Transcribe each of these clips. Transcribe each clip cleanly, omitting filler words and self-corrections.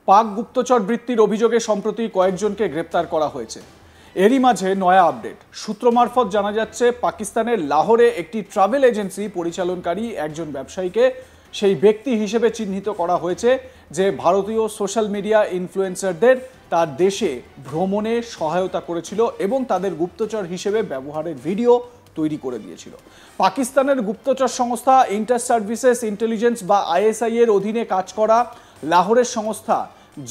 পাক গুপ্তচর বৃত্তির অভিযোগে সম্প্রতি কয়েকজনকে গ্রেপ্তার করা হয়েছে। এরই মাঝে নয়া আপডেট সূত্র মারফত জানা যাচ্ছে, পাকিস্তানের লাহোরে একটি ট্রাভেল এজেন্সি পরিচালনকারী একজন ব্যবসায়ীকে সেই ব্যক্তি হিসেবে চিহ্নিত করা হয়েছে যে ভারতীয় সোশ্যাল মিডিয়া ইনফ্লুয়েন্সারদের তার দেশে ভ্রমণে সহায়তা করেছিল এবং তাদের গুপ্তচর হিসেবে ব্যবহারের ভিডিও তৈরি করে দিয়েছিল। পাকিস্তানের গুপ্তচর সংস্থা ইন্টার সার্ভিসেস ইন্টেলিজেন্স বা আইএসআই এর অধীনে কাজ করা লাহোরের সংস্থা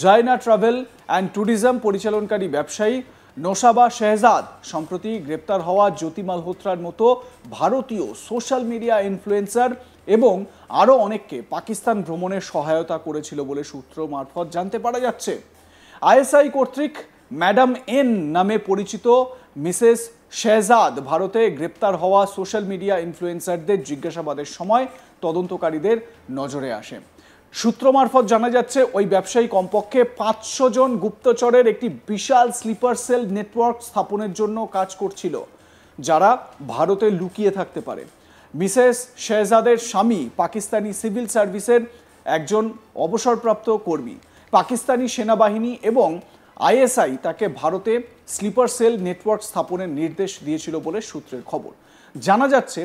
জায়না ট্রাভেল অ্যান্ড ট্যুরিজম পরিচালনকারী ব্যবসায়ী নোশাবা শেহজাদ সম্প্রতি গ্রেপ্তার হওয়া জ্যোতি মালহোত্রার মতো ভারতীয় সোশ্যাল মিডিয়া ইনফ্লুয়েন্সার এবং আরও অনেককে পাকিস্তান ভ্রমণে সহায়তা করেছিল বলে সূত্র মারফত জানতে পারা যাচ্ছে। আইএসআই কর্তৃক ম্যাডাম এন নামে পরিচিত মিসেস শেহজাদ ভারতে গ্রেপ্তার হওয়া সোশ্যাল মিডিয়া ইনফ্লুয়েন্সারদের জিজ্ঞাসাবাদের সময় তদন্তকারীদের নজরে আসে। সূত্র মারফত জানা যাচ্ছে, ওই ব্যবসায়ী কমপক্ষে 500 জন গুপ্তচরের একটি বিশাল স্লিপার সেল নেটওয়ার্ক স্থাপনের জন্য কাজ করছিল, যারা ভারতে লুকিয়ে থাকতে পারে। মিসেস শেহজাদের স্বামী পাকিস্তানি সিভিল সার্ভিসের একজন অবসরপ্রাপ্ত কর্মী। পাকিস্তানি সেনাবাহিনী এবং আইএসআই তাকে ভারতে স্লিপার সেল নেটওয়ার্ক স্থাপনের নির্দেশ দিয়েছিল বলে সূত্রের খবর। জানা যাচ্ছে,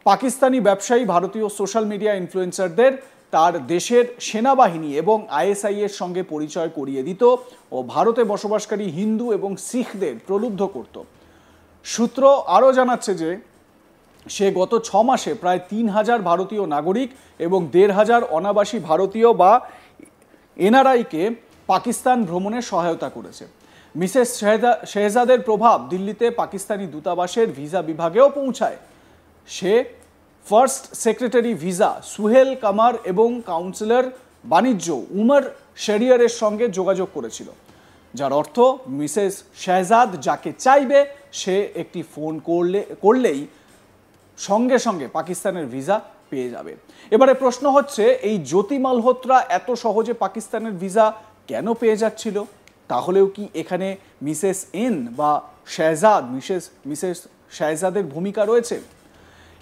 পাকিস্তানি ব্যবসায়ী ভারতীয় সোশ্যাল মিডিয়া ইনফ্লুয়েন্সারদের তার দেশের সেনাবাহিনী এবং আইএসআই এর সঙ্গে পরিচয় করিয়ে দিত ও ভারতে বসবাসকারী হিন্দু এবং শিখদের প্রলুব্ধ করত। সূত্র আরও জানাচ্ছে যে সে গত 6 মাসে প্রায় 3000 ভারতীয় নাগরিক এবং 1500 অনাবাসী ভারতীয় বা এনআরআইকে পাকিস্তান ভ্রমণে সহায়তা করেছে। মিসেস শেহজাদের প্রভাব দিল্লিতে পাকিস্তানি দূতাবাসের ভিসা বিভাগেও পৌঁছায়। সে ফার্স্ট সেক্রেটারি ভিসা সুহেল কামার এবং কাউন্সিলর বাণিজ্য উমর শেরিয়ারের সঙ্গে যোগাযোগ করেছিল, যার অর্থ মিসেস শেহজাদ যাকে চাইবে সে একটি ফোন করলেই সঙ্গে সঙ্গে পাকিস্তানের ভিসা পেয়ে যাবে। এবারে প্রশ্ন হচ্ছে, এই জ্যোতি মালহোত্রা এত সহজে পাকিস্তানের ভিসা কেন পেয়ে যাচ্ছিল? তাহলেও কি এখানে মিসেস এন বা শেহজাদ মিসেস শেহজাদের ভূমিকা রয়েছে?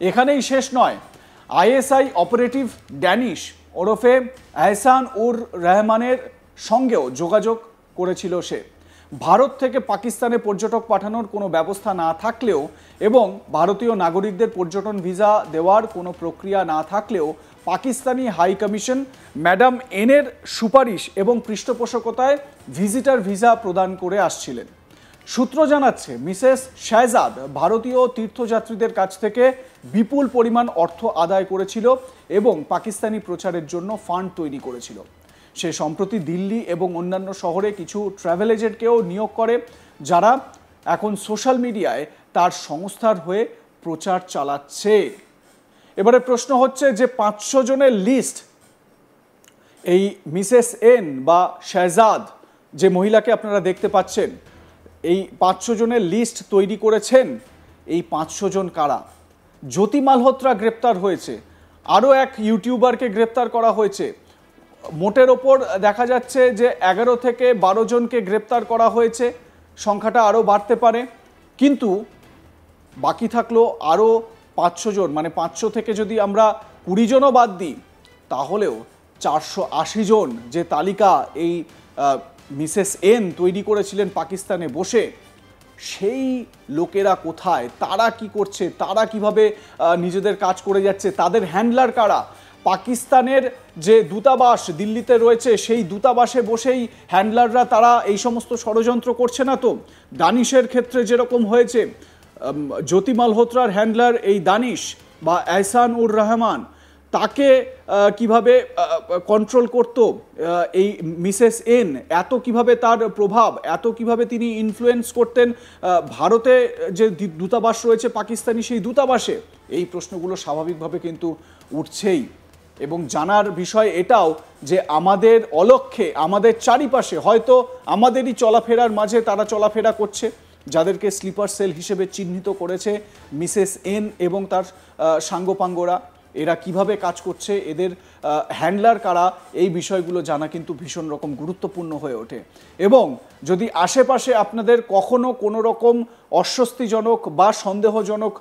এখানেই শেষ নয়। আইএসআই অপারেটিভ ড্যানিশ ওরফে এহসান উর রহমানের সঙ্গেও যোগাযোগ করেছিল সে। ভারত থেকে পাকিস্তানে পর্যটক পাঠানোর কোনো ব্যবস্থা না থাকলেও এবং ভারতীয় নাগরিকদের পর্যটন ভিসা দেওয়ার কোনো প্রক্রিয়া না থাকলেও পাকিস্তানি হাই কমিশন ম্যাডাম এনের সুপারিশ এবং পৃষ্ঠপোষকতায় ভিজিটার ভিসা প্রদান করে আসছিলেন। সূত্র জানাচ্ছে, মিসেস শেহজাদ ভারতীয় তীর্থযাত্রীদের কাছ থেকে বিপুল পরিমাণ অর্থ আদায় করেছিল এবং পাকিস্তানি প্রচারের জন্য ফান্ড তৈরি করেছিল। সে সম্প্রতি দিল্লি এবং অন্যান্য শহরে কিছু ট্রাভেল এজেন্টকেও নিয়োগ করে, যারা এখন সোশ্যাল মিডিয়ায় তার সংস্থার হয়ে প্রচার চালাচ্ছে। এবারে প্রশ্ন হচ্ছে যে 500 জনের লিস্ট এই মিসেস এন বা শেহজাদ যে মহিলাকে আপনারা দেখতে পাচ্ছেন, এই 500 জনের লিস্ট তৈরি করেছেন। এই 500 জন কারা? জ্যোতি মালহোত্রা গ্রেপ্তার হয়েছে, আরও এক ইউটিউবারকে গ্রেপ্তার করা হয়েছে। মোটের ওপর দেখা যাচ্ছে যে 11 থেকে 12 জনকে গ্রেপ্তার করা হয়েছে, সংখ্যাটা আরও বাড়তে পারে। কিন্তু বাকি থাকলো আরও 500 জন, মানে 500 থেকে যদি আমরা 20 জনও বাদ দিই, তাহলেও 480 জন যে তালিকা এই মিসেস এন তৈরি করেছিলেন পাকিস্তানে বসে, সেই লোকেরা কোথায়, তারা কি করছে, তারা কিভাবে নিজেদের কাজ করে যাচ্ছে, তাদের হ্যান্ডলার কারা? পাকিস্তানের যে দূতাবাস দিল্লিতে রয়েছে, সেই দূতাবাসে বসেই হ্যান্ডলাররা তারা এই সমস্ত ষড়যন্ত্র করছে না তো? দানিশের ক্ষেত্রে যেরকম হয়েছে, জ্যোতি মালহোত্রার হ্যান্ডলার এই দানিশ বা এহসান উর রহমান, তাকে কিভাবে কন্ট্রোল করতো এই মিসেস এন, এত কিভাবে তার প্রভাব, এত কিভাবে তিনি ইনফ্লুয়েন্স করতেন ভারতে যে দূতাবাস রয়েছে পাকিস্তানি, সেই দূতাবাসে? এই প্রশ্নগুলো স্বাভাবিকভাবে কিন্তু উঠছেই। এবং জানার বিষয় এটাও যে আমাদের অলক্ষ্যে আমাদের চারিপাশে হয়তো আমাদেরই চলাফেরার মাঝে তারা চলাফেরা করছে, যাদেরকে স্লিপার সেল হিসেবে চিহ্নিত করেছে মিসেস এন এবং তার সাঙ্গপাঙ্গরা। এরা কিভাবে কাজ করছে, এদের হ্যান্ডলার কারা, এই বিষয়গুলো জানা কিন্তু ভীষণ রকম গুরুত্বপূর্ণ হয়ে ওঠে। এবং যদি আশেপাশে আপনাদের কখনো কোনো রকম অস্বস্তিজনক বা সন্দেহজনক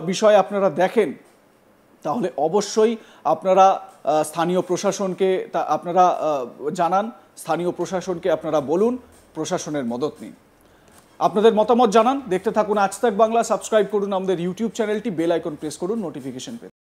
বিষয় আপনারা দেখেন, তাহলে অবশ্যই আপনারা স্থানীয় প্রশাসনকে তা আপনারা জানান, স্থানীয় প্রশাসনকে আপনারা বলুন, প্রশাসনের মদত নিন। আপনাদের মতামত জানান। দেখতে থাকুন আজ তাক বাংলা। সাবস্ক্রাইব করুন আমাদের ইউটিউব চ্যানেলটি, বেল আইকন প্রেস করুন নোটিফিকেশন পেতে।